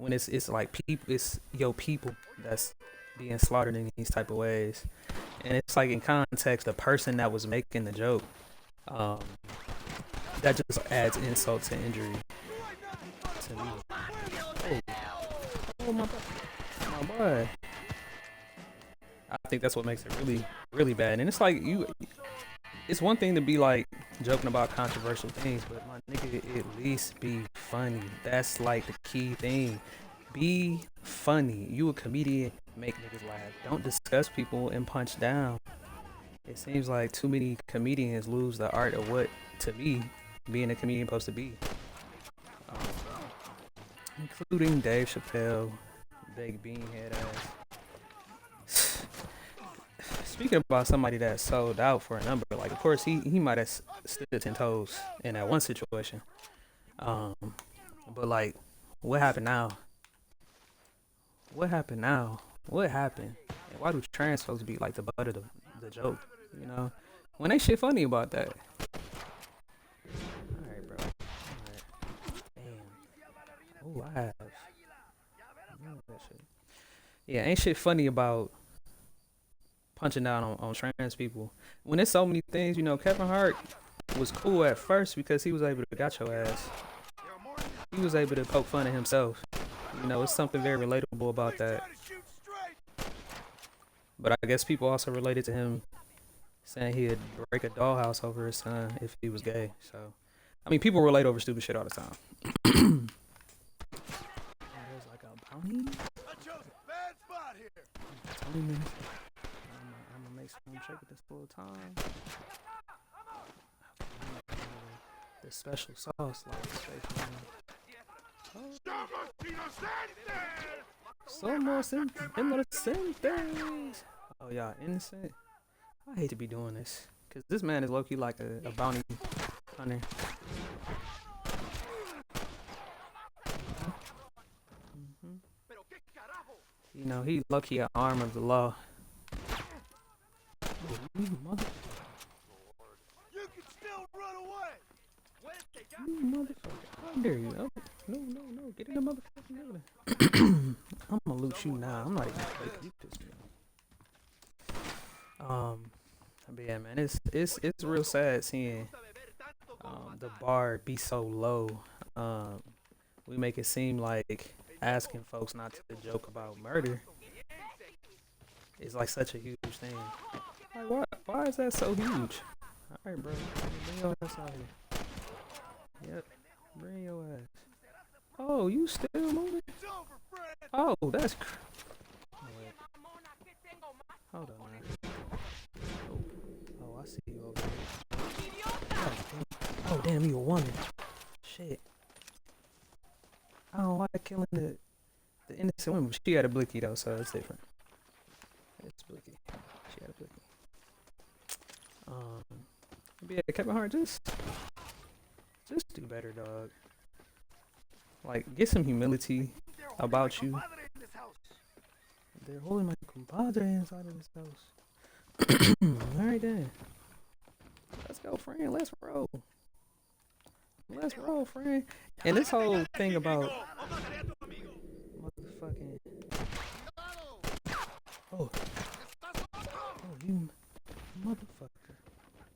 when it's like people, it's your people that's being slaughtered in these type of ways, and it's like in context, the person that was making the joke, um, that just adds insult to injury to me. Oh, oh my boy. I think that's what makes it really, really bad. And it's like it's one thing to be like joking about controversial things, but my nigga, at least be funny. That's like the key thing. Be funny. You a comedian, make niggas laugh. Don't discuss people and punch down. It seems like too many comedians lose the art of what, to me, being a comedian supposed to be. Um, including Dave Chappelle, Big Beanhead ass. Speaking about somebody that sold out for a number, like of course he might have stood 10 toes in that one situation. Um, but like, what happened now? What happened now? What happened? And why do trans folks be like the butt of the joke? You know, when they shit funny about that. All right, bro. All right. Damn. Oh, I have. That shit. Yeah, ain't shit funny about punching down on trans people. When there's so many things, Kevin Hart was cool at first because he was able to got your ass. He was able to poke fun at himself. It's something very relatable about that. But I guess people also related to him saying he'd break a dollhouse over his son if he was gay. So, I mean, people relate over stupid shit all the time. There's like a bounty. I chose a bad spot here. 20 minutes. I'm gonna make some check with this full time. The special sauce, like special. Somos inocentes. Oh, y'all innocent? I hate to be doing this. Because this man is low-key like a bounty hunter. Mm-hmm. He low-key an arm of the law. Oh, you mother... You can still run away! You motherfucker. How dare you? No. Get in the motherfucking building. I'm gonna loot you now. I'm not even gonna play. You piss me off. But yeah, man, it's real sad seeing the bar be so low. We make it seem like asking folks not to joke about murder is like such a huge thing. Like, what? Why is that so huge? All right, bro, bring your ass out here. Yep, bring your ass. Oh, you still moving? Oh, that's. Hold on, man. Oh, I see you over there. Oh, damn, you a woman. Shit. I don't like killing the innocent woman. She had a blicky though, so it's different. It's blicky. She had a blicky. Yeah, Kevin Hart, just do better, dog. Like, get some humility about you. They're holding my compadre inside of this house. Alright then. Let's go, friend. Let's roll. Let's roll, friend. And this whole thing about motherfucking... Oh, you motherfucker.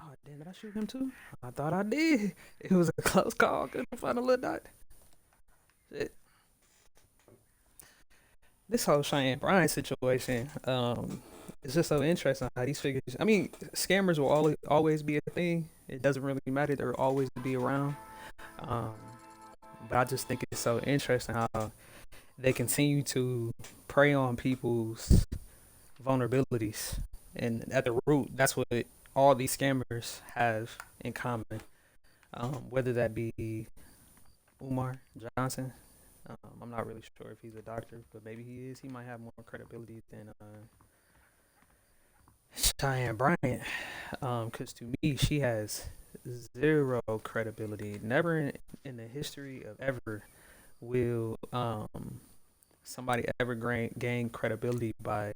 Oh, damn, did I shoot him too? I thought I did. It was a close call. Couldn't find a little dot. Shit. This whole Cheyenne Bryan situation, it's just so interesting how these figures. I mean, scammers will always be a thing. It doesn't really matter; they'll always be around. Um, but I just think it's so interesting how they continue to prey on people's vulnerabilities, and at the root, that's what all these scammers have in common. Whether that be Umar Johnson. I'm not really sure if he's a doctor, but maybe he is. He might have more credibility than Cheyenne Bryant. Because to me, she has zero credibility. Never in the history of ever will somebody ever gain credibility by,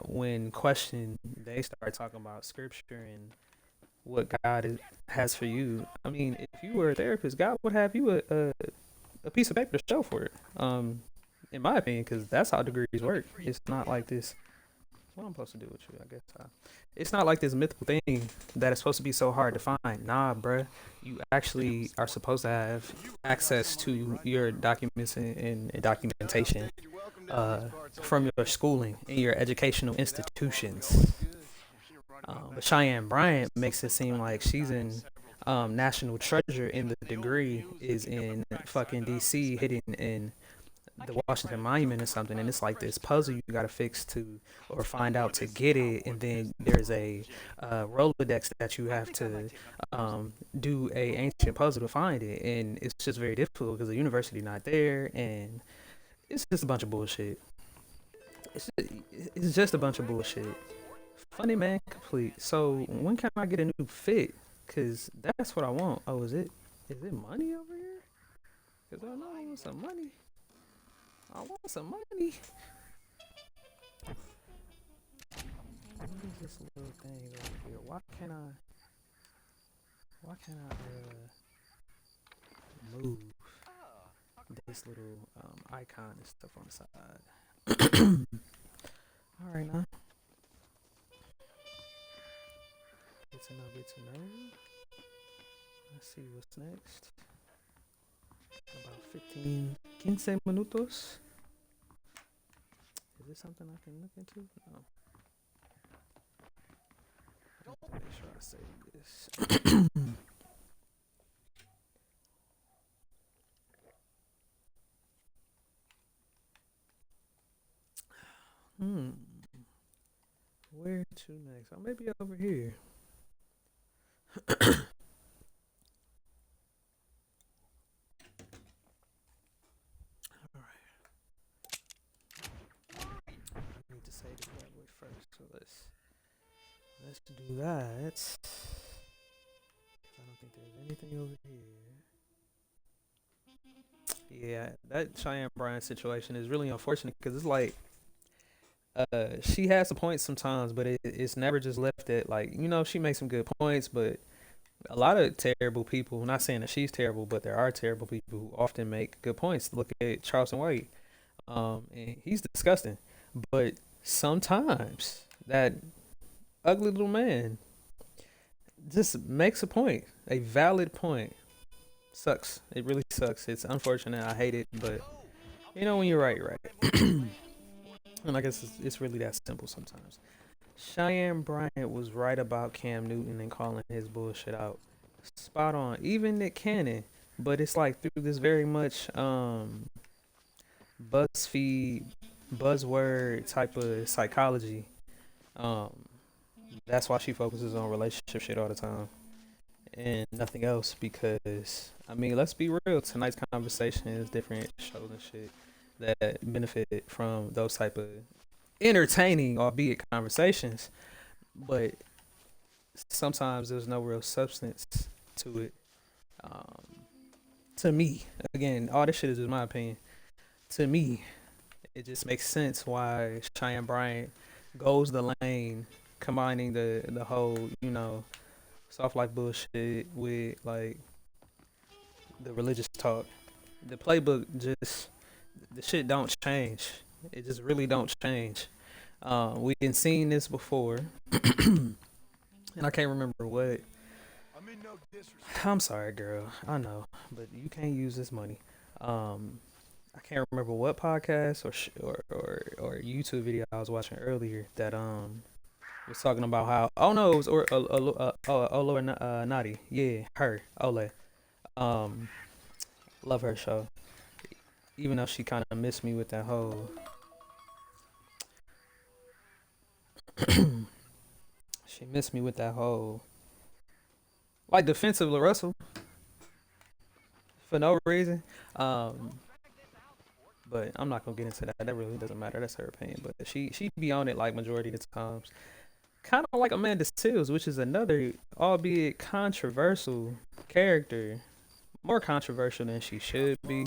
when questioned, they start talking about scripture and what God has for you. I mean, if you were a therapist, God would have you a a piece of paper to show for it. In my opinion, because that's how degrees work. It's not like this. What I'm supposed to do with you, I guess. It's not like this mythical thing that is supposed to be so hard to find. Nah, bruh. You actually are supposed to have access to your documents and documentation from your schooling and your educational institutions. But Cheyenne Bryant makes it seem like she's in national treasure, and the degree is in fucking DC, hidden in the Washington Monument or something, and it's like this puzzle you gotta fix to or find out to get it, and then there's a Rolodex that you have to do a ancient puzzle to find it, and it's just very difficult because the university not there, and it's just a bunch of bullshit. It's just a bunch of bullshit. Funny man, complete. So when can I get a new fit? Cause that's what I want. Oh, is it? Is it money over here? Cause I know I want some money. I want some money. What is this little thing over here? Why can't I? Why can't I move this little icon and stuff on the side? All right now. Good to know. Good to know. Let's see what's next. About 15 minutos. Is this something I can look into? No. I have to make sure I save this. Where to next? Oh, maybe over here. Alright. I need to save the bad boy first, so let's do that. I don't think there's anything over here. Yeah, that Cheyenne Bryant situation is really unfortunate because it's like she has some points sometimes, but it's never just left at like she makes some good points, but a lot of terrible people. Not saying that she's terrible, but there are terrible people who often make good points. Look at Charleston White, and he's disgusting, but sometimes that ugly little man just makes a point, a valid point. Sucks. It really sucks. It's unfortunate. I hate it, but when you're right, you're right. And I guess it's really that simple sometimes. Cheyenne Bryant was right about Cam Newton and calling his bullshit out. Spot on. Even Nick Cannon. But it's like through this very much BuzzFeed, buzzword type of psychology. Um, that's why she focuses on relationship shit all the time and nothing else. Because I mean, let's be real. Tonight's conversation is different shows and shit that benefit from those type of entertaining, albeit conversations, but sometimes there's no real substance to it. Um, to me, again, all this shit is just my opinion. To me, it just makes sense why Cheyenne Bryant goes the lane, combining the whole soft life bullshit with like the religious talk. The playbook just the shit don't change. It just really don't change. We been seeing this before, and I can't remember what. I'm sorry, girl. I know, but you can't use this money. I can't remember what podcast or YouTube video I was watching earlier that was talking about how. Oh no, it was Ola Nadi. Yeah, her Ole. Love her show. Even though she kind of missed me with that whole. She missed me with that whole. Like defensive LaRussell. For no reason. But I'm not gonna get into that. That really doesn't matter. That's her opinion. But she be on it like majority of the times. Kind of like Amanda Seales, which is another, albeit controversial character. More controversial than she should be.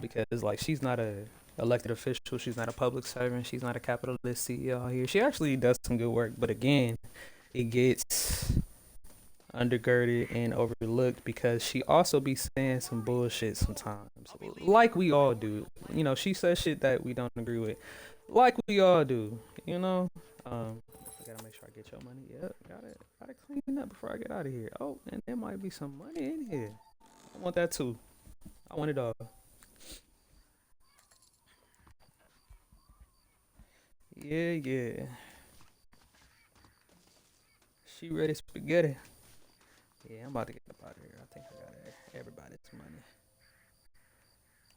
Because like she's not a elected official, she's not a public servant, she's not a capitalist CEO here. She actually does some good work, but again, it gets undergirded and overlooked because she also be saying some bullshit sometimes, like we all do. You know, she says shit that we don't agree with, like we all do. You know, I gotta make sure I get your money. Yep, gotta clean up before I get out of here. Oh, and there might be some money in here. I want that too. I want it all. Yeah, yeah. She ready spaghetti. Yeah, I'm about to get up out of here. I think I got everybody's money.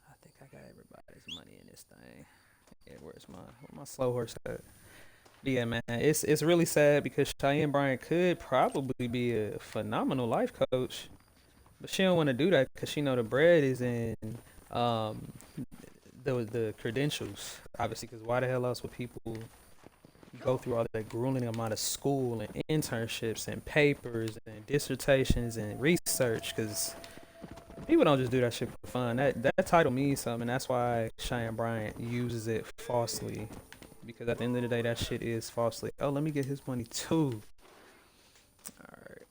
I think I got everybody's money in this thing. Yeah, where my slow horse at? Yeah, man, it's really sad because Cheyenne Bryant could probably be a phenomenal life coach, but she don't want to do that because she know the bread is in um the credentials, obviously. Because why the hell else would people go through all that grueling amount of school and internships and papers and dissertations and research? Because people don't just do that shit for fun. That title means something. And that's why Cheyenne Bryant uses it falsely. Because at the end of the day, that shit is falsely. Oh, let me get his money too. All right.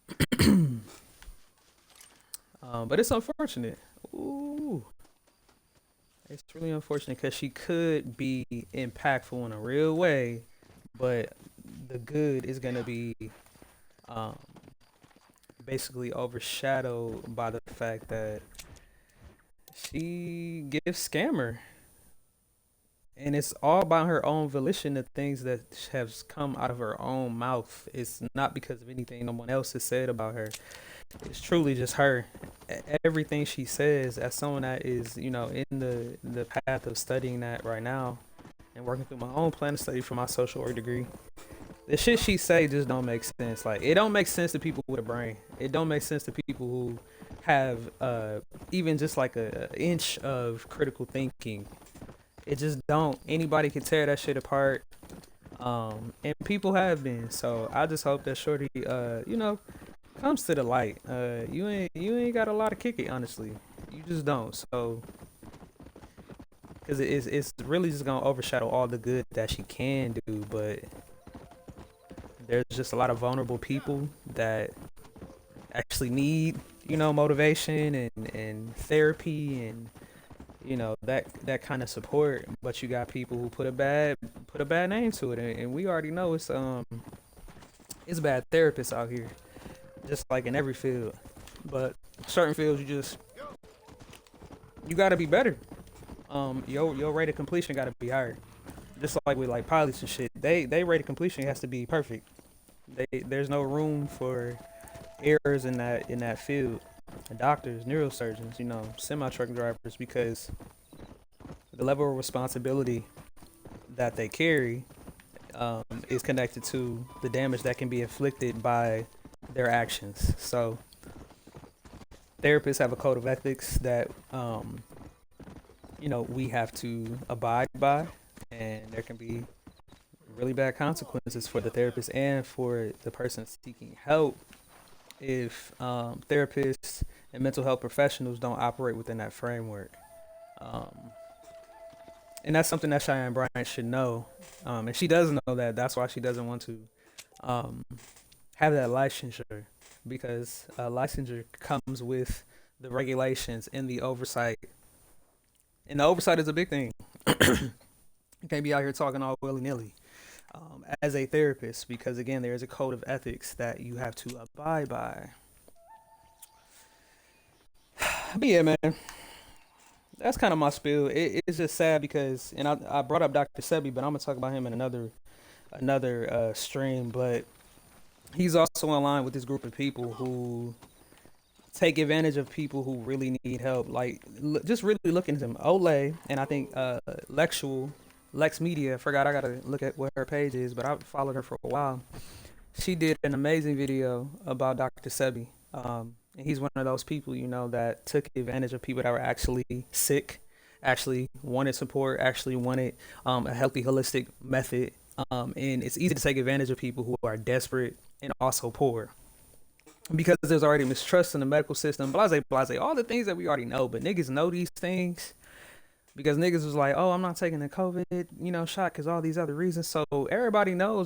But it's unfortunate. Ooh, it's really unfortunate because she could be impactful in a real way, but the good is gonna be um, basically overshadowed by the fact that she gives scammer, and it's all by her own volition. The things that have come out of her own mouth. It's not because of anything no one else has said about her. It's truly just her. Everything she says, as someone that is, you know, in the path of studying that right now and working through my own plan of study for my social work degree, the shit she say just don't make sense. Like, it don't make sense to people with a brain. It don't make sense to people who have even just like a inch of critical thinking. It just don't. Anybody can tear that shit apart. And people have been. So I just hope that Shorty, you know, comes to the light. You ain't got a lot of kick it, honestly. You just don't. So, because it's really just gonna overshadow all the good that she can do. But there's just a lot of vulnerable people that actually need, you know, motivation and therapy and, you know, that kind of support. But you got people who put a bad name to it, and we already know it's bad therapists out here, just like in every field. But certain fields, you gotta be better. Your rate of completion gotta be higher. Just like with like pilots and shit, they rate of completion has to be perfect. There's no room for errors in that field. Doctors, neurosurgeons, you know, semi truck drivers, because the level of responsibility that they carry is connected to the damage that can be inflicted by their actions. So therapists have a code of ethics that you know, we have to abide by, and there can be really bad consequences for the therapist and for the person seeking help if therapists and mental health professionals don't operate within that framework. Um, and that's something that Cheyenne Bryant should know. And she does know that. That's why she doesn't want to um, have that licensure, because licensure comes with the regulations and the oversight. And the oversight is a big thing. You can't be out here talking all willy nilly as a therapist, because again, there is a code of ethics that you have to abide by. But yeah, man, that's kind of my spiel. It's just sad because, and I brought up Dr. Sebi, but I'm gonna talk about him in another stream. But he's also in line with this group of people who take advantage of people who really need help. Like, just really look into him. Olay, and I think Lex Media. I forgot. I gotta look at what her page is, but I've followed her for a while. She did an amazing video about Dr. Sebi. And he's one of those people, you know, that took advantage of people that were actually sick, actually wanted support, actually wanted a healthy, holistic method. And it's easy to take advantage of people who are desperate and also poor, because there's already mistrust in the medical system, blase, blase, all the things that we already know. But niggas know these things because niggas was like, oh, I'm not taking the COVID, you know, shot because all these other reasons. So everybody knows